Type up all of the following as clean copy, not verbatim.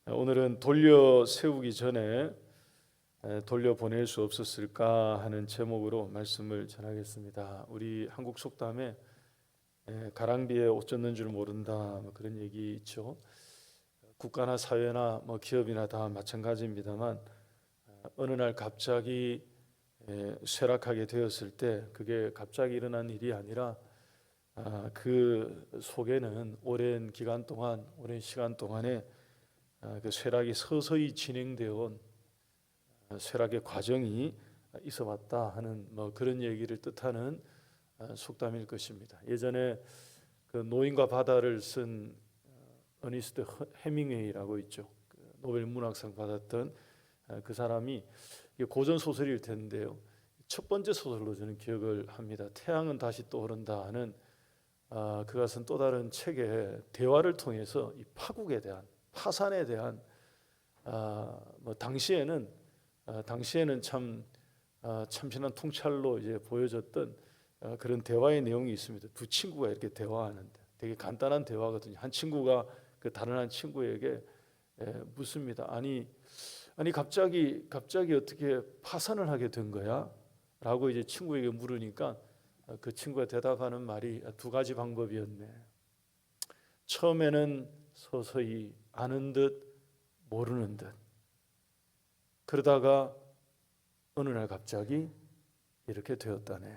오늘은 돌려 세우기 전에 돌려 보낼 수 없었을까 하는 제목으로 말씀을 전하겠습니다. 우리 한국 속담에 가랑비에 옷 젖는 줄 모른다 그런 얘기 있죠. 국가나 사회나 기업이나 다 마찬가지입니다만 어느 날 갑자기 쇠락하게 되었을 때 그게 갑자기 일어난 일이 아니라 그 속에는 오랜 기간 동안, 오랜 시간 동안에 그 쇠락이 서서히 진행되어 온 쇠락의 과정이 있어 왔다 하는 그런 얘기를 뜻하는 속담일 것입니다. 예전에 그 노인과 바다를 쓴 어니스트 해밍웨이라고 있죠. 그 노벨 문학상 받았던 그 사람이 고전 소설일 텐데요. 첫 번째 소설로 저는 기억을 합니다. 태양은 다시 떠오른다 하는 그가 쓴 또 다른 책에 대화를 통해서 이 파국에 대한, 파산에 대한 당시에는 참 참신한 통찰로 이제 보여졌던 그런 대화의 내용이 있습니다. 두 친구가 이렇게 대화하는데 되게 간단한 대화거든요. 한 친구가 그 다른 한 친구에게 묻습니다. 아니 갑자기 어떻게 파산을 하게 된 거야? 라고 이제 친구에게 물으니까 그 친구가 대답하는 말이 두 가지 방법이었네. 처음에는 서서히 아는 듯 모르는 듯, 그러다가 어느 날 갑자기 이렇게 되었다네.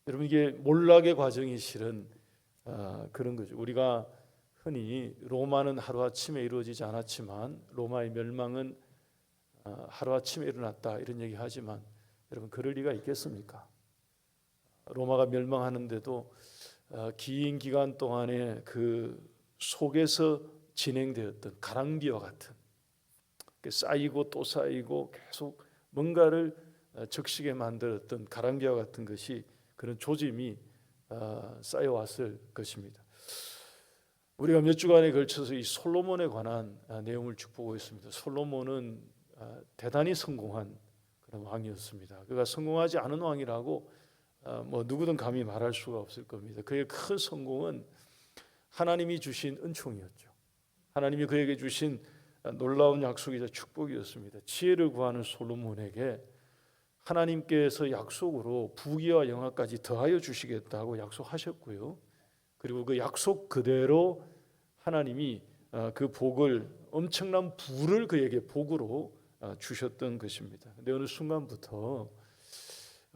여러분, 이게 몰락의 과정이 실은 그런 거죠. 우리가 흔히 로마는 하루아침에 이루어지지 않았지만 로마의 멸망은 하루아침에 일어났다 이런 얘기 하지만 여러분, 그럴 리가 있겠습니까? 로마가 멸망하는데도 긴 기간 동안에 그 속에서 진행되었던 가랑비와 같은, 쌓이고 또 쌓이고 계속 뭔가를 적시게 만들었던 가랑비와 같은 것이, 그런 조짐이 쌓여왔을 것입니다. 우리가 몇 주간에 걸쳐서 이 솔로몬에 관한 내용을 쭉 보고 있습니다. 솔로몬은 대단히 성공한 그런 왕이었습니다. 그가 성공하지 않은 왕이라고 누구든 감히 말할 수가 없을 겁니다. 그의 큰 성공은 하나님이 주신 은총이었죠. 하나님이 그에게 주신 놀라운 약속이자 축복이었습니다. 지혜를 구하는 솔로몬에게 하나님께서 약속으로 부귀와 영화까지 더하여 주시겠다고 약속하셨고요. 그리고 그 약속 그대로 하나님이 그 복을, 엄청난 부를 그에게 복으로 주셨던 것입니다. 그런데 어느 순간부터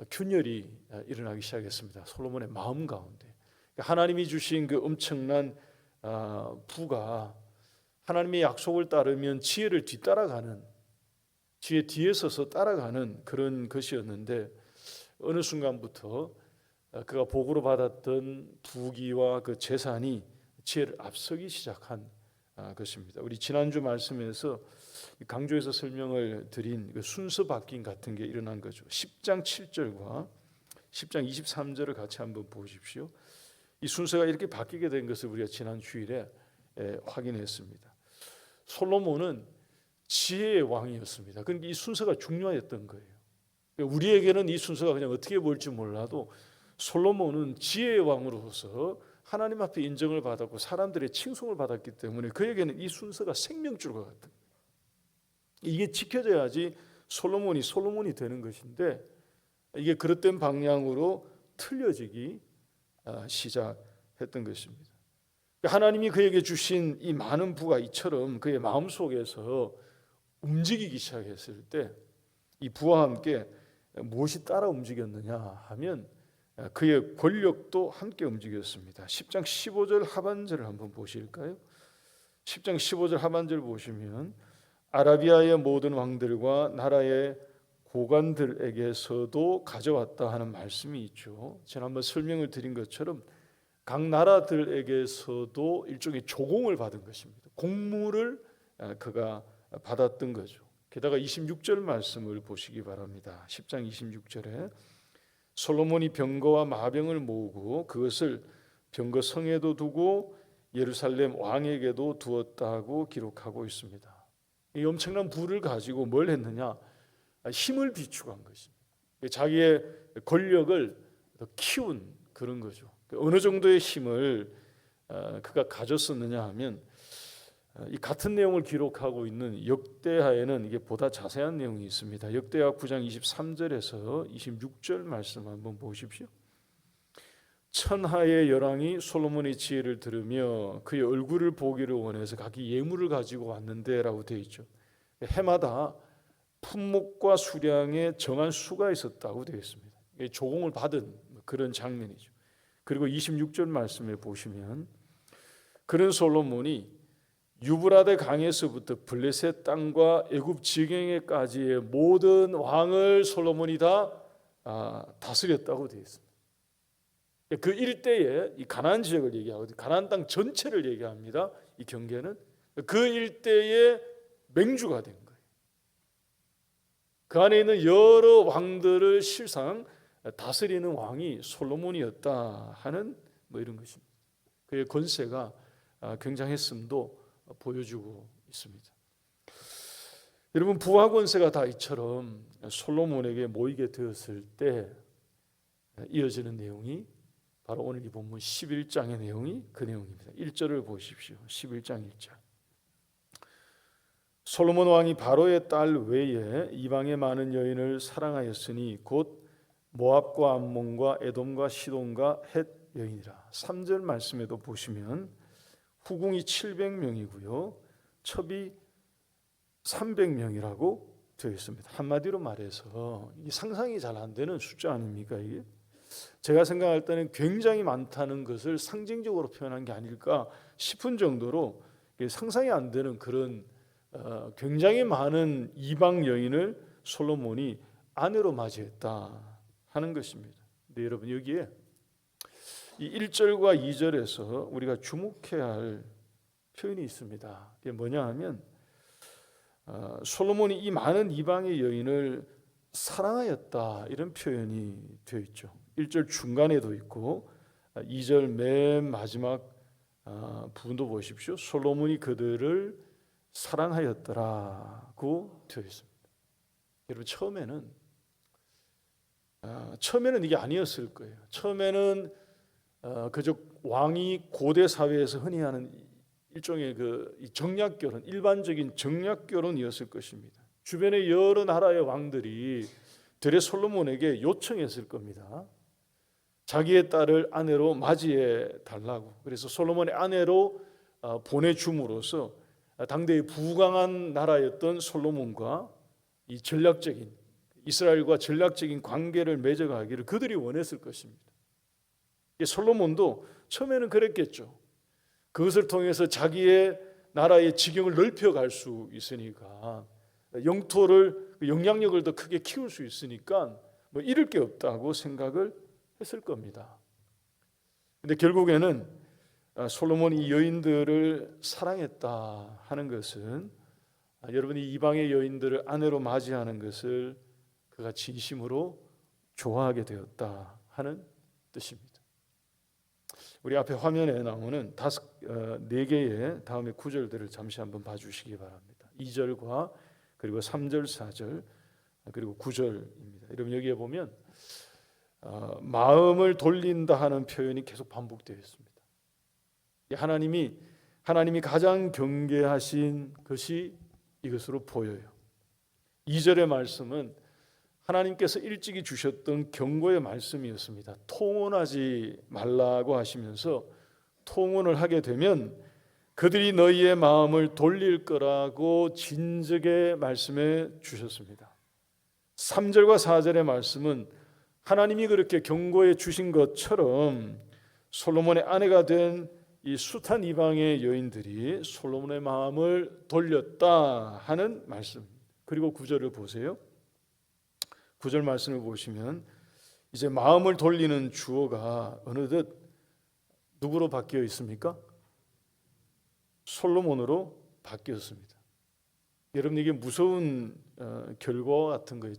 균열이 일어나기 시작했습니다. 솔로몬의 마음 가운데 하나님이 주신 그 엄청난 부가 하나님의 약속을 따르면 지혜를 뒤따라가는, 지혜 뒤에 서서 따라가는 그런 것이었는데 어느 순간부터 그가 복으로 받았던 부귀와 그 재산이 지혜를 앞서기 시작한 것입니다. 우리 지난주 말씀에서 강조해서 설명을 드린 그 순서 바뀐 같은 게 일어난 거죠. 10장 7절과 10장 23절을 같이 한번 보십시오. 이 순서가 이렇게 바뀌게 된 것을 우리가 지난 주일에 확인했습니다. 솔로몬은 지혜의 왕이었습니다. 그러니까 이 순서가 중요했던 거예요. 우리에게는 이 순서가 그냥 어떻게 볼지 몰라도 솔로몬은 지혜의 왕으로서 하나님 앞에 인정을 받았고 사람들의 칭송을 받았기 때문에 그에게는 이 순서가 생명줄과 같은, 이게 지켜져야지 솔로몬이 되는 것인데 이게 그릇된 방향으로 틀려지기 시작했던 것입니다. 하나님이 그에게 주신 이 많은 부가 이처럼 그의 마음속에서 움직이기 시작했을 때 이 부와 함께 무엇이 따라 움직였느냐 하면 그의 권력도 함께 움직였습니다. 10장 15절 하반절을 한번 보실까요? 10장 15절 하반절 보시면 아라비아의 모든 왕들과 나라의 고관들에게서도 가져왔다 하는 말씀이 있죠. 지난번 설명을 드린 것처럼 각 나라들에게서도 일종의 조공을 받은 것입니다. 공무를 그가 받았던 거죠. 게다가 26절 말씀을 보시기 바랍니다. 10장 26절에 솔로몬이 병거와 마병을 모으고 그것을 병거 성에도 두고 예루살렘 왕에게도 두었다고 기록하고 있습니다. 이 엄청난 부를 가지고 뭘 했느냐? 힘을 비축한 것입니다. 자기의 권력을 더 키운 그런 거죠. 어느 정도의 힘을 그가 가졌었느냐 하면 이 같은 내용을 기록하고 있는 역대하에는 이게 보다 자세한 내용이 있습니다. 역대하 9장 23절에서 26절 말씀 한번 보십시오. 천하의 열왕이 솔로몬의 지혜를 들으며 그의 얼굴을 보기를 원해서 각기 예물을 가지고 왔는데 라고 되어 있죠. 해마다 품목과 수량에 정한 수가 있었다고 되어 있습니다. 조공을 받은 그런 장면이죠. 그리고 26절 말씀에 보시면 그런 솔로몬이 유브라데 강에서부터 블레셋 땅과 애굽 지경에까지의 모든 왕을 솔로몬이 다 다스렸다고 되어 있습니다. 그 일대에 이 가나안 지역을 얘기하거든요. 가나안 땅 전체를 얘기합니다. 이 경계는 그 일대의 맹주가 된 거예요. 그 안에 있는 여러 왕들을 실상 다스리는 왕이 솔로몬이었다 하는 이런 것입니다. 그의 권세가 굉장했음도 보여주고 있습니다. 여러분, 부하 권세가 다 이처럼 솔로몬에게 모이게 되었을 때 이어지는 내용이 바로 오늘 이 본문 11장의 내용이 그 내용입니다. 1절을 보십시오. 11장 1절. 솔로몬 왕이 바로의 딸 외에 이방의 많은 여인을 사랑하였으니 곧 모압과 암몬과 에돔과 시돈과 헷 여인이라. 3절 말씀에도 보시면 후궁이 700명이고요. 첩이 300명이라고 되어 있습니다. 한마디로 말해서 이게 상상이 잘 안 되는 숫자 아닙니까? 이게 제가 생각할 때는 굉장히 많다는 것을 상징적으로 표현한 게 아닐까 싶은 정도로 상상이 안 되는 그런 굉장히 많은 이방 여인을 솔로몬이 아내로 맞이했다 하는 것입니다. 근데 여러분, 여기에 이 1절과 2절에서 우리가 주목해야 할 표현이 있습니다. 이게 뭐냐 하면 솔로몬이 이 많은 이방의 여인을 사랑하였다 이런 표현이 되어 있죠. 1절 중간에도 있고 2절 맨 마지막 부분도 보십시오. 솔로몬이 그들을 사랑하였더라고 되어 있습니다. 여러분, 처음에는 이게 아니었을 거예요. 처음에는 그저 왕이 고대 사회에서 흔히 하는 일종의 정략 결혼, 일반적인 정략 결혼이었을 것입니다. 주변의 여러 나라의 왕들이 되레 솔로몬에게 요청했을 겁니다. 자기의 딸을 아내로 맞이해 달라고. 그래서 솔로몬의 아내로 보내줌으로써 당대의 부강한 나라였던 솔로몬과 이 전략적인 이스라엘과 전략적인 관계를 맺어가기를 그들이 원했을 것입니다. 솔로몬도 처음에는 그랬겠죠. 그것을 통해서 자기의 나라의 지경을 넓혀갈 수 있으니까, 영토를 영향력을 더 크게 키울 수 있으니까 잃을 게 없다고 생각을 했을 겁니다. 근데 결국에는 솔로몬이 이 여인들을 사랑했다 하는 것은 여러분이 이방의 여인들을 아내로 맞이하는 것을 그가 진심으로 좋아하게 되었다 하는 뜻입니다. 우리 앞에 화면에 나오는 4개의 다음의 구절들을 잠시 한번 봐주시기 바랍니다. 2절과 그리고 3절, 4절 그리고 9절입니다. 여러분, 여기에 보면 마음을 돌린다 하는 표현이 계속 반복되어 있습니다. 하나님이 가장 경계하신 것이 이것으로 보여요. 2절의 말씀은 하나님께서 일찍이 주셨던 경고의 말씀이었습니다. 통혼하지 말라고 하시면서 통혼을 하게 되면 그들이 너희의 마음을 돌릴 거라고 진즉에 말씀해 주셨습니다. 3절과 4절의 말씀은 하나님이 그렇게 경고해 주신 것처럼 솔로몬의 아내가 된 이 숱한 이방의 여인들이 솔로몬의 마음을 돌렸다 하는 말씀. 그리고 9절을 보세요. 9절 말씀을 보시면 이제 마음을 돌리는 주어가 어느덧 누구로 바뀌어 있습니까? 솔로몬으로 바뀌었습니다. 여러분, 이게 무서운 결과와 같은 거예요.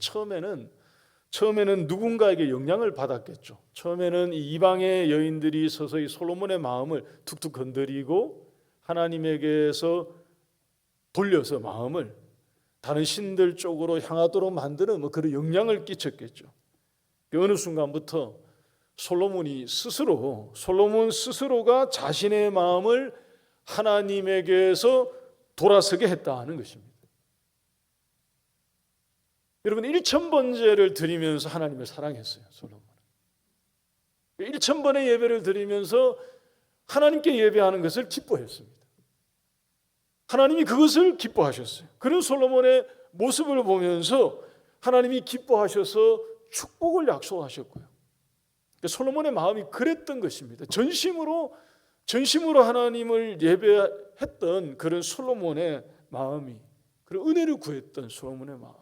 처음에는 누군가에게 영향을 받았겠죠. 처음에는 이 이방의 여인들이 서서히 솔로몬의 마음을 툭툭 건드리고 하나님에게서 돌려서 마음을 다른 신들 쪽으로 향하도록 만드는 그런 영향을 끼쳤겠죠. 어느 순간부터 솔로몬 스스로가 자신의 마음을 하나님에게서 돌아서게 했다는 것입니다. 여러분 1000번제를 드리면서 하나님을 사랑했어요. 솔로몬은 1000번의 예배를 드리면서 하나님께 예배하는 것을 기뻐했습니다. 하나님이 그것을 기뻐하셨어요. 그런 솔로몬의 모습을 보면서 하나님이 기뻐하셔서 축복을 약속하셨고요. 솔로몬의 마음이 그랬던 것입니다. 전심으로 하나님을 예배했던 그런 솔로몬의 마음이, 그런 은혜를 구했던 솔로몬의 마음,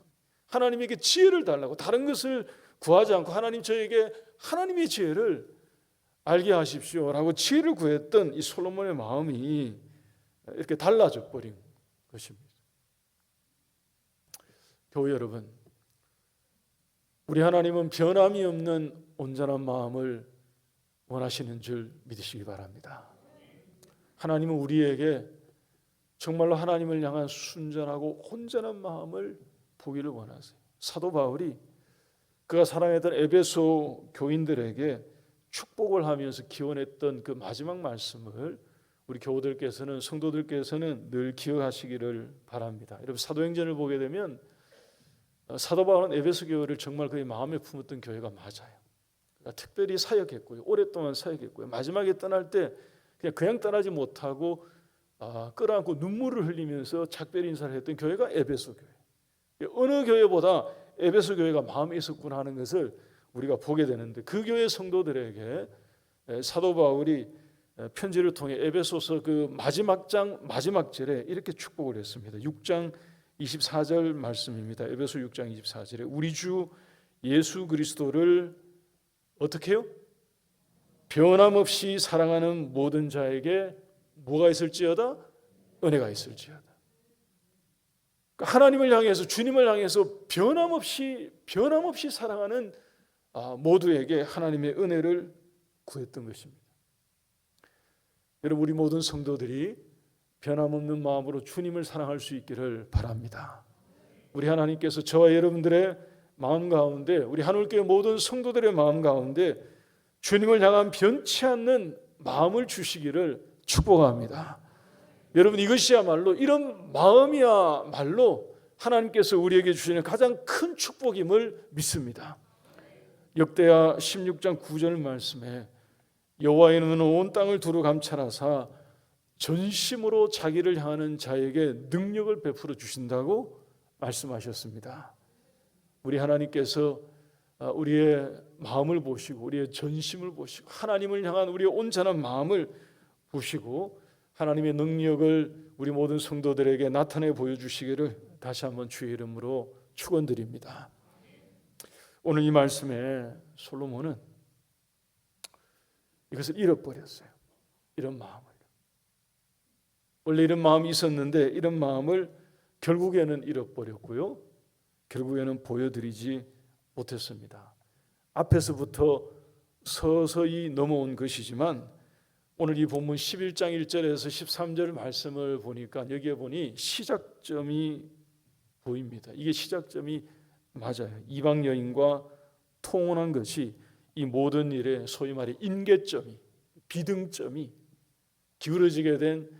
하나님에게 지혜를 달라고 다른 것을 구하지 않고 하나님 저에게 하나님의 지혜를 알게 하십시오라고 지혜를 구했던 이 솔로몬의 마음이 이렇게 달라져 버린 것입니다. 교회 여러분, 우리 하나님은 변함이 없는 온전한 마음을 원하시는 줄 믿으시기 바랍니다. 하나님은 우리에게 정말로 하나님을 향한 순전하고 온전한 마음을 보기를 원하세요. 사도 바울이 그가 사랑했던 에베소 교인들에게 축복을 하면서 기원했던 그 마지막 말씀을 우리 교우들께서는, 성도들께서는 늘 기억하시기를 바랍니다. 여러분 사도행전을 보게 되면 사도 바울은 에베소 교회를 정말 그의 마음에 품었던 교회가 맞아요. 그러니까 특별히 사역했고요, 오랫동안 사역했고요. 마지막에 떠날 때 그냥 떠나지 못하고 끌어안고 눈물을 흘리면서 작별 인사를 했던 교회가 에베소 교회. 어느 교회보다 에베소 교회가 마음에 있었구나 하는 것을 우리가 보게 되는데, 그 교회 성도들에게 사도 바울이 편지를 통해 에베소서 그 마지막 장 마지막 절에 이렇게 축복을 했습니다. 6장 24절 말씀입니다. 에베소 6장 24절에 우리 주 예수 그리스도를 어떻게 해요? 변함없이 사랑하는 모든 자에게 뭐가 있을지어다? 은혜가 있을지어다. 하나님을 향해서, 주님을 향해서 변함없이 사랑하는 모두에게 하나님의 은혜를 구했던 것입니다. 여러분 우리 모든 성도들이 변함없는 마음으로 주님을 사랑할 수 있기를 바랍니다. 우리 하나님께서 저와 여러분들의 마음 가운데, 우리 하늘교회 모든 성도들의 마음 가운데 주님을 향한 변치 않는 마음을 주시기를 축복합니다. 여러분 이것이야말로, 이런 마음이야말로 하나님께서 우리에게 주시는 가장 큰 축복임을 믿습니다. 역대하 16장 9절 말씀에 여호와의 눈은 온 땅을 두루 감찰하사 전심으로 자기를 향하는 자에게 능력을 베풀어 주신다고 말씀하셨습니다. 우리 하나님께서 우리의 마음을 보시고 우리의 전심을 보시고 하나님을 향한 우리의 온전한 마음을 보시고 하나님의 능력을 우리 모든 성도들에게 나타내 보여주시기를 다시 한번 주의 이름으로 축원드립니다. 오늘 이 말씀에 솔로몬은 이것을 잃어버렸어요. 이런 마음을. 원래 이런 마음이 있었는데 이런 마음을 결국에는 잃어버렸고요. 결국에는 보여드리지 못했습니다. 앞에서부터 서서히 넘어온 것이지만 오늘 이 본문 11장 1절에서 13절 말씀을 보니까 여기에 보니 시작점이 보입니다. 이게 시작점이 맞아요. 이방 여인과 통혼한 것이 이 모든 일의 소위 말해 인계점이, 비등점이 기울어지게 된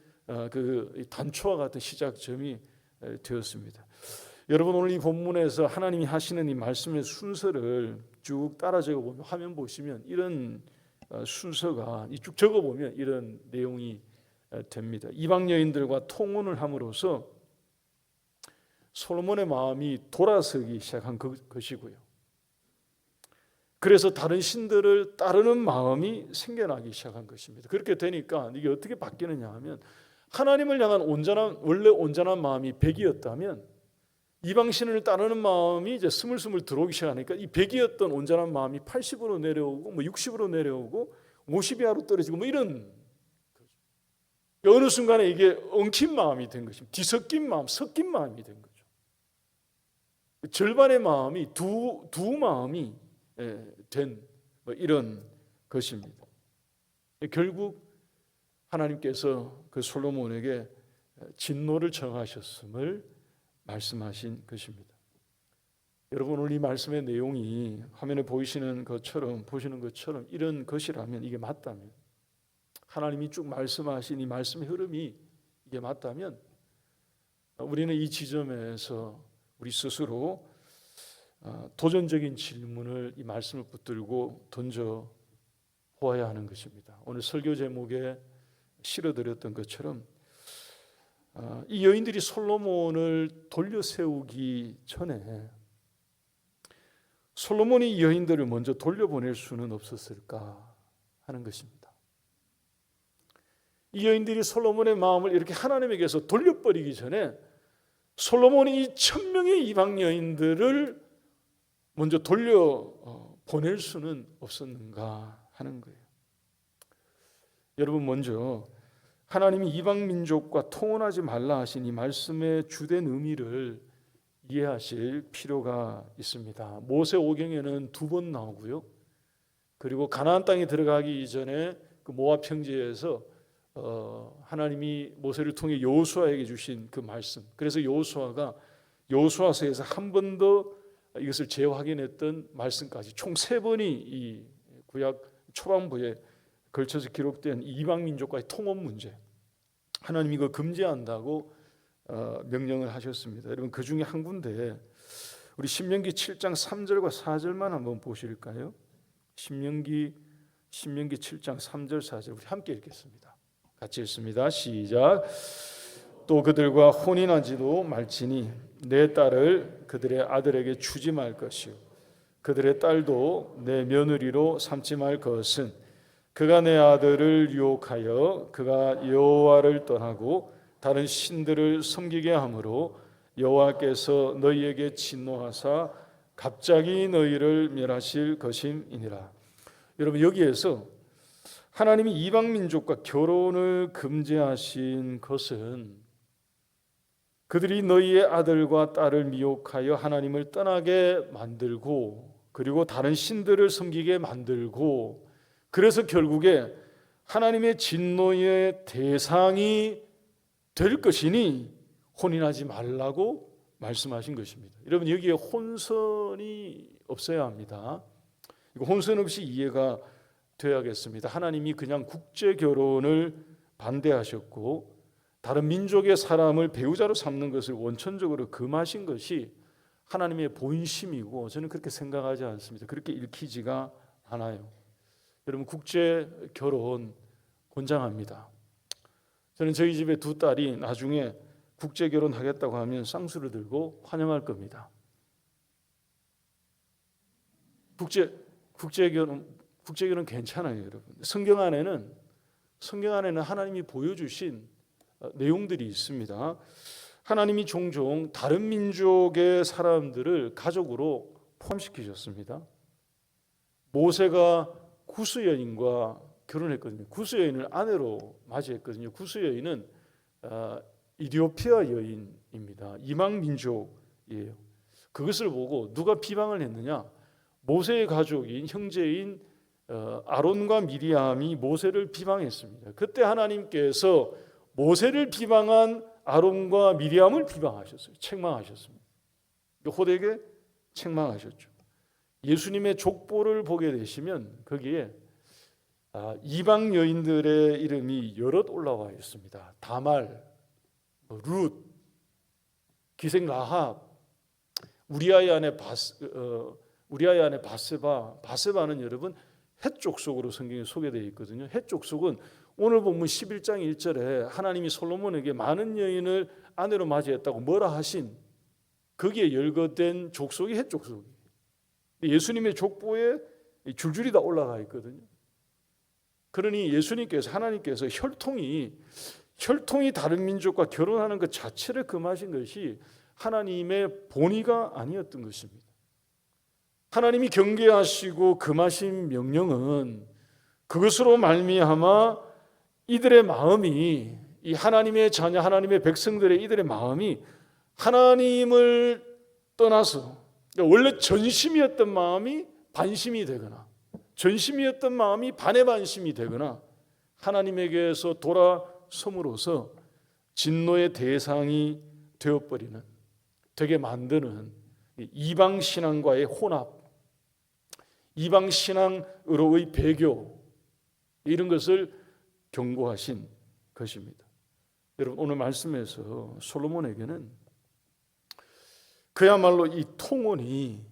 그 단초와 같은 시작점이 되었습니다. 여러분 오늘 이 본문에서 하나님이 하시는 이 말씀의 순서를 쭉 따라 적어보면, 화면 보시면 이런 순서가 쭉 적어보면 이런 내용이 됩니다. 이방 여인들과 통혼을 함으로써 솔로몬의 마음이 돌아서기 시작한 것이고요. 그래서 다른 신들을 따르는 마음이 생겨나기 시작한 것입니다. 그렇게 되니까 이게 어떻게 바뀌느냐 하면, 하나님을 향한 원래 온전한 마음이 100이었다면 이방 신을 따르는 마음이 이제 스물스물 들어오기 시작하니까 이 100이었던 온전한 마음이 80으로 내려오고 60으로 내려오고 50 이하로 떨어지고 이런, 어느 순간에 이게 엉킨 마음이 된 것입니다. 뒤섞인 마음, 섞인 마음이 된 거죠. 절반의 마음이 두 마음이 된 이런 것입니다. 결국 하나님께서 그 솔로몬에게 진노를 정하셨음을 말씀하신 것입니다. 여러분 오늘 이 말씀의 내용이 화면에 보시는 것처럼 이런 것이라면, 이게 맞다면, 하나님이 쭉 말씀하신 이 말씀의 흐름이 이게 맞다면 우리는 이 지점에서 우리 스스로 도전적인 질문을 이 말씀을 붙들고 던져 보아야 하는 것입니다. 오늘 설교 제목에 실어드렸던 것처럼 이 여인들이 솔로몬을 돌려 세우기 전에 솔로몬이 이 여인들을 먼저 돌려보낼 수는 없었을까 하는 것입니다. 이 여인들이 솔로몬의 마음을 이렇게 하나님에게서 돌려버리기 전에 솔로몬이 이 1000명의 이방 여인들을 먼저 돌려보낼 수는 없었는가 하는 거예요. 여러분, 먼저 하나님이 이방 민족과 통혼하지 말라 하신 이 말씀의 주된 의미를 이해하실 필요가 있습니다. 모세오경에는 2번 나오고요. 그리고 가나안 땅에 들어가기 이전에 그 모압 평지에서 하나님이 모세를 통해 여호수아에게 주신 그 말씀. 그래서 여호수아가 여호수아서에서 한 번 더 이것을 재확인했던 말씀까지 총 3번이 이 구약 초반부에 걸쳐서 기록된 이방 민족과의 통혼 문제, 하나님이 이거 금지한다고 명령을 하셨습니다. 여러분, 그 중에 한 군데 우리 신명기 7장 3절과 4절만 한번 보실까요? 신명기 7장 3절 4절 우리 함께 읽겠습니다. 같이 읽습니다. 시작. 또 그들과 혼인하지도 말지니 내 딸을 그들의 아들에게 주지 말 것이요 그들의 딸도 내 며느리로 삼지 말 것은 그가 내 아들을 유혹하여 그가 여호와를 떠나고 다른 신들을 섬기게 하므로 여호와께서 너희에게 진노하사 갑자기 너희를 멸하실 것임이니라. 여러분, 여기에서 하나님이 이방 민족과 결혼을 금지하신 것은 그들이 너희의 아들과 딸을 미혹하여 하나님을 떠나게 만들고 그리고 다른 신들을 섬기게 만들고 그래서 결국에 하나님의 진노의 대상이 될 것이니 혼인하지 말라고 말씀하신 것입니다. 여러분, 여기에 혼선이 없어야 합니다. 이거 혼선 없이 이해가 되어야겠습니다. 하나님이 그냥 국제 결혼을 반대하셨고 다른 민족의 사람을 배우자로 삼는 것을 원천적으로 금하신 것이 하나님의 본심이고 저는 그렇게 생각하지 않습니다. 그렇게 읽히지가 않아요. 여러분, 국제 결혼 권장합니다. 저는 저희 집에 2 딸이 나중에 국제 결혼하겠다고 하면 쌍수를 들고 환영할 겁니다. 국제 결혼 괜찮아요, 여러분. 성경 안에는 하나님이 보여주신 내용들이 있습니다. 하나님이 종종 다른 민족의 사람들을 가족으로 포함시키셨습니다. 모세가 구스 여인과 결혼했거든요. 구스 여인을 아내로 맞이했거든요. 구스 여인은 이디오피아 여인입니다. 이방 민족이에요. 그것을 보고 누가 비방을 했느냐? 모세의 가족인 형제인 아론과 미리암이 모세를 비방했습니다. 그때 하나님께서 모세를 비방한 아론과 미리암을 비방하셨어요. 책망하셨습니다. 호되게 책망하셨죠. 예수님의 족보를 보게 되시면 거기에 이방 여인들의 이름이 여럿 올라와 있습니다. 다말, 룻, 기생 라합, 우리아의 아내 바세바는 여러분 헷 족속으로 성경에 소개되어 있거든요. 헷 족속은 오늘 본문 11장 1절에 하나님이 솔로몬에게 많은 여인을 아내로 맞이했다고 뭐라 하신 거기에 열거된 족속이 헷 족속이에요. 예수님의 족보에 줄줄이 다 올라가 있거든요. 그러니 예수님께서 하나님께서 혈통이 다른 민족과 결혼하는 것 자체를 금하신 것이 하나님의 본의가 아니었던 것입니다. 하나님이 경계하시고 금하신 명령은 그것으로 말미암아 이들의 마음이 이 하나님의 자녀 하나님의 백성들의 이들의 마음이 하나님을 떠나서 원래 전심이었던 마음이 반심이 되거나 전심이었던 마음이 반의 반심이 되거나 하나님에게서 돌아섬으로써 진노의 대상이 되어버리는 되게 만드는 이방 신앙과의 혼합, 이방 신앙으로의 배교 이런 것을 경고하신 것입니다. 여러분 오늘 말씀에서 솔로몬에게는 그야말로 이 통혼이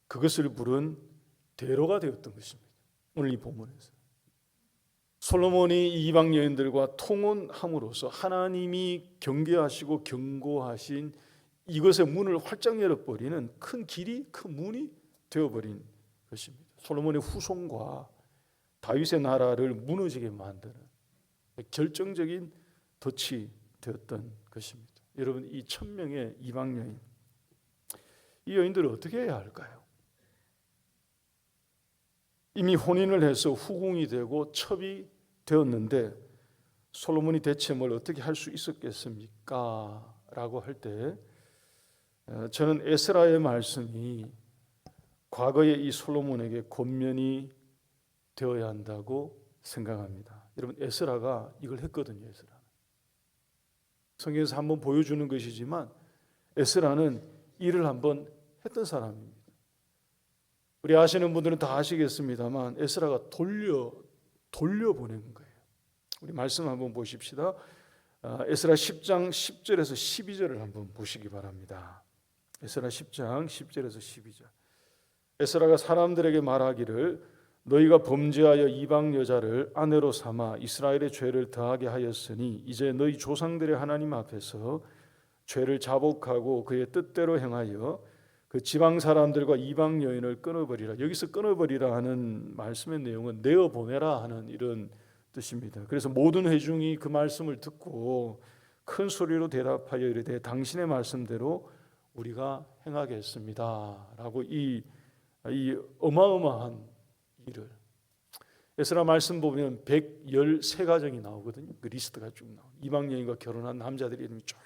그것을 부른 대로가 되었던 것입니다. 오늘 이 본문에서 솔로몬이 이방 여인들과 통혼함으로써 하나님이 경계하시고 경고하신 이것의 문을 활짝 열어버리는 큰 길이, 큰 문이 되어버린 것입니다. 솔로몬의 후손과 다윗의 나라를 무너지게 만드는 결정적인 덫이 되었던 것입니다. 여러분, 이 1000명의 이방 여인, 이 여인들을 어떻게 해야 할까요? 이미 혼인을 해서 후궁이 되고 첩이 되었는데 솔로몬이 대체 뭘 어떻게 할 수 있었겠습니까? 라고 할 때 저는 에스라의 말씀이 과거의 이 솔로몬에게 권면이 되어야 한다고 생각합니다. 여러분, 에스라가 이걸 했거든요. 에스라는 성경에서 한번 보여주는 것이지만 에스라는 일을 한번 했던 사람입니다. 우리 아시는 분들은 다 아시겠습니다만 에스라가 돌려보낸 거예요. 우리 말씀 한번 보십시다. 에스라 10장 10절에서 12절을 한번 보시기 바랍니다. 에스라 10장 10절에서 12절. 에스라가 사람들에게 말하기를 너희가 범죄하여 이방 여자를 아내로 삼아 이스라엘의 죄를 더하게 하였으니 이제 너희 조상들의 하나님 앞에서 죄를 자복하고 그의 뜻대로 행하여 그 지방 사람들과 이방 여인을 끊어버리라. 여기서 끊어버리라 하는 말씀의 내용은 내어보내라 하는 이런 뜻입니다. 그래서 모든 회중이 그 말씀을 듣고 큰 소리로 대답하여 이르되 당신의 말씀대로 우리가 행하겠습니다 라고 이 어마어마한 일을, 에스라 말씀 보면 113가정이 나오거든요. 그 리스트가 쭉 나와요. 이방 여인과 결혼한 남자들의 이름이 쫙.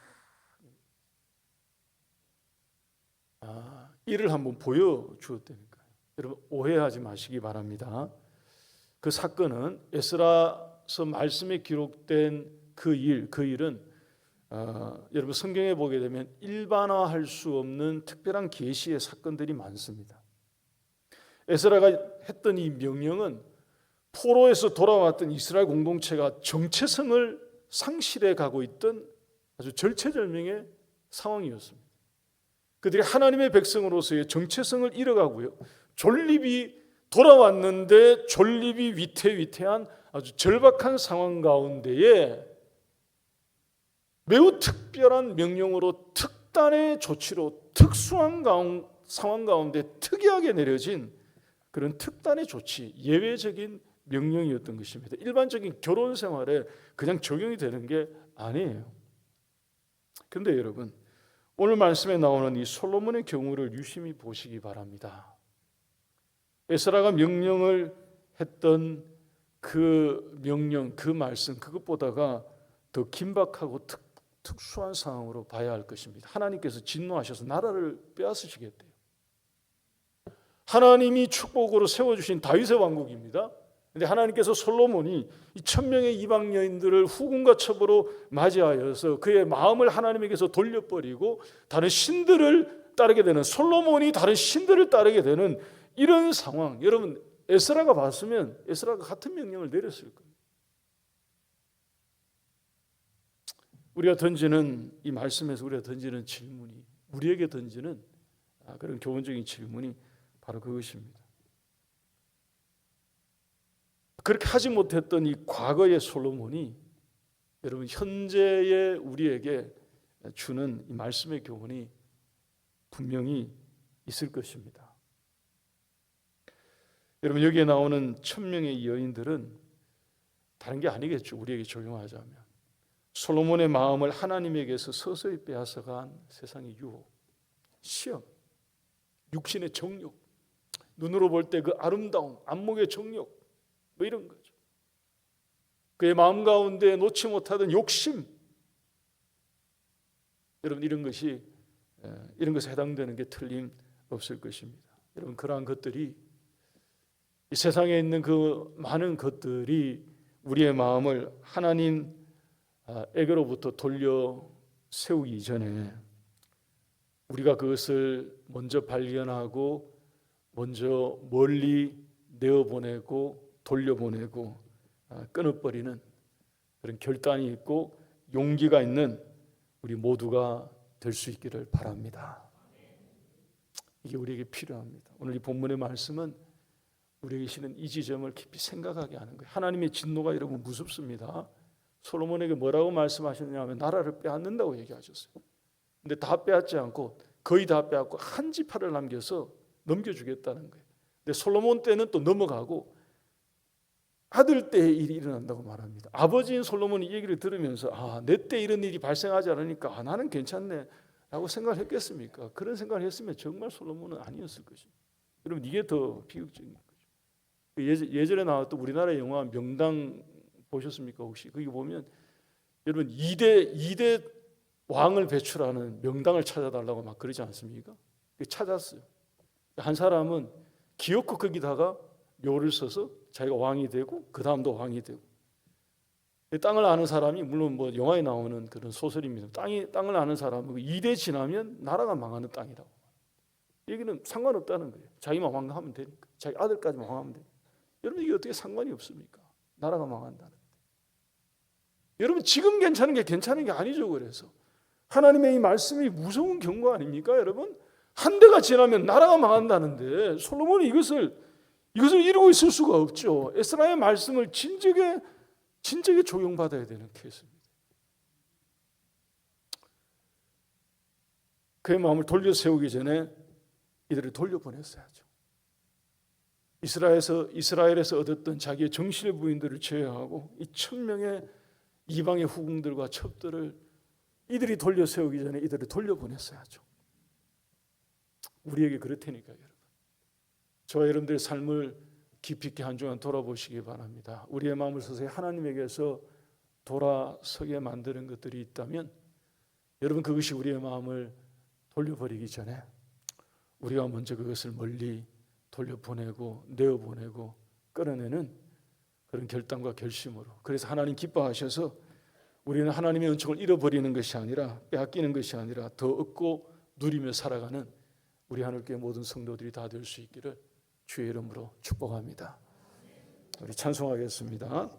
일을 한번 보여주었다니까요. 여러분 오해하지 마시기 바랍니다. 그 사건은 에스라서 말씀에 기록된 그 일은 여러분 성경에 보게 되면 일반화할 수 없는 특별한 계시의 사건들이 많습니다. 에스라가 했던 이 명령은 포로에서 돌아왔던 이스라엘 공동체가 정체성을 상실해 가고 있던 아주 절체절명의 상황이었습니다. 그들이 하나님의 백성으로서의 정체성을 잃어가고요. 존립이 돌아왔는데 존립이 위태위태한 아주 절박한 상황 가운데에 매우 특별한 명령으로 특단의 조치로 특수한 상황 가운데 특이하게 내려진 그런 특단의 조치, 예외적인 명령이었던 것입니다. 일반적인 결혼 생활에 그냥 적용이 되는 게 아니에요. 그런데 여러분, 오늘 말씀에 나오는 이 솔로몬의 경우를 유심히 보시기 바랍니다. 에스라가 명령을 했던 그 명령, 그 말씀, 그것보다가 더 긴박하고 특수한 상황으로 봐야 할 것입니다. 하나님께서 진노하셔서 나라를 빼앗으시겠대요. 하나님이 축복으로 세워주신 다윗의 왕국입니다. 그런데 하나님께서 솔로몬이 이 1000명의 이방 여인들을 후궁과 첩으로 맞이하여서 그의 마음을 하나님에게서 돌려버리고 다른 신들을 따르게 되는, 솔로몬이 다른 신들을 따르게 되는 이런 상황, 여러분 에스라가 봤으면 에스라가 같은 명령을 내렸을 거예요. 우리가 던지는 이 말씀에서 우리가 던지는 질문이, 우리에게 던지는 그런 교훈적인 질문이 바로 그것입니다. 그렇게 하지 못했던 이 과거의 솔로몬이 여러분 현재의 우리에게 주는 이 말씀의 교훈이 분명히 있을 것입니다. 여러분 여기에 나오는 1000명의 여인들은 다른 게 아니겠죠. 우리에게 적용하자면 솔로몬의 마음을 하나님에게서 서서히 빼앗아간 세상의 유혹, 시험, 육신의 정욕, 눈으로 볼 때 그 아름다움, 안목의 정욕, 뭐 이런 거죠. 그의 마음 가운데 놓지 못하던 욕심, 여러분 이런 것에 해당되는 게 틀림없을 것입니다. 여러분 그러한 것들이, 이 세상에 있는 그 많은 것들이 우리의 마음을 하나님에게로부터 돌려 세우기 전에 우리가 그것을 먼저 발견하고 먼저 멀리 내어보내고 돌려보내고 끊어버리는 그런 결단이 있고 용기가 있는 우리 모두가 될 수 있기를 바랍니다. 이게 우리에게 필요합니다. 오늘 이 본문의 말씀은 우리에게 실은 이 지점을 깊이 생각하게 하는 거예요. 하나님의 진노가 여러분 무섭습니다. 솔로몬에게 뭐라고 말씀하셨냐면 나라를 빼앗는다고 얘기하셨어요. 근데 다 빼앗지 않고 거의 다 빼앗고 한 지파를 남겨서 넘겨주겠다는 거예요. 근데 솔로몬 때는 또 넘어가고 아들 때의 일이 일어난다고 말합니다. 아버지인 솔로몬이 이 얘기를 들으면서 내 때 이런 일이 발생하지 않으니까 나는 괜찮네 라고 생각을 했겠습니까? 그런 생각을 했으면 정말 솔로몬은 아니었을 것입니다. 여러분 이게 더 비극적인 거죠. 예전에 나왔던 우리나라 영화 명당 보셨습니까 혹시? 거기 보면 여러분 2대 왕을 배출하는 명당을 찾아달라고 막 그러지 않습니까? 찾았어요. 한 사람은 기어코 거기다가 묘를 써서 자기가 왕이 되고 그 다음도 왕이 되고, 땅을 아는 사람이 물론 뭐 영화에 나오는 그런 소설입니다. 땅을 아는 사람은 2대 지나면 나라가 망하는 땅이라고. 여기는 상관없다는 거예요. 자기만 왕하면 되니까. 자기 아들까지만 왕하면 되니까. 여러분 이게 어떻게 상관이 없습니까? 나라가 망한다는데. 여러분 지금 괜찮은 게 괜찮은 게 아니죠. 그래서 하나님의 이 말씀이 무서운 경고 아닙니까? 여러분 한 대가 지나면 나라가 망한다는데 솔로몬이 이것을 이루고 있을 수가 없죠. 에스라의 말씀을 진즉에 적용받아야 되는 케이스입니다. 그의 마음을 돌려 세우기 전에 이들을 돌려보냈어야죠. 이스라엘에서 얻었던 자기의 정신의 부인들을 제어하고 이 1000명의 이방의 후궁들과 첩들을 이들이 돌려 세우기 전에 이들을 돌려보냈어야죠. 우리에게 그렇다니까요, 여러분. 저와 여러분들의 삶을 깊이 있게 한 주간 돌아보시기 바랍니다. 우리의 마음을 서서히 하나님에게서 돌아서게 만드는 것들이 있다면 여러분 그것이 우리의 마음을 돌려버리기 전에 우리가 먼저 그것을 멀리 돌려보내고 내어보내고 끌어내는 그런 결단과 결심으로, 그래서 하나님 기뻐하셔서 우리는 하나님의 은총을 잃어버리는 것이 아니라 빼앗기는 것이 아니라 더 얻고 누리며 살아가는 우리 하늘교회 모든 성도들이 다 될 수 있기를 주의 이름으로 축복합니다. 우리 찬송하겠습니다.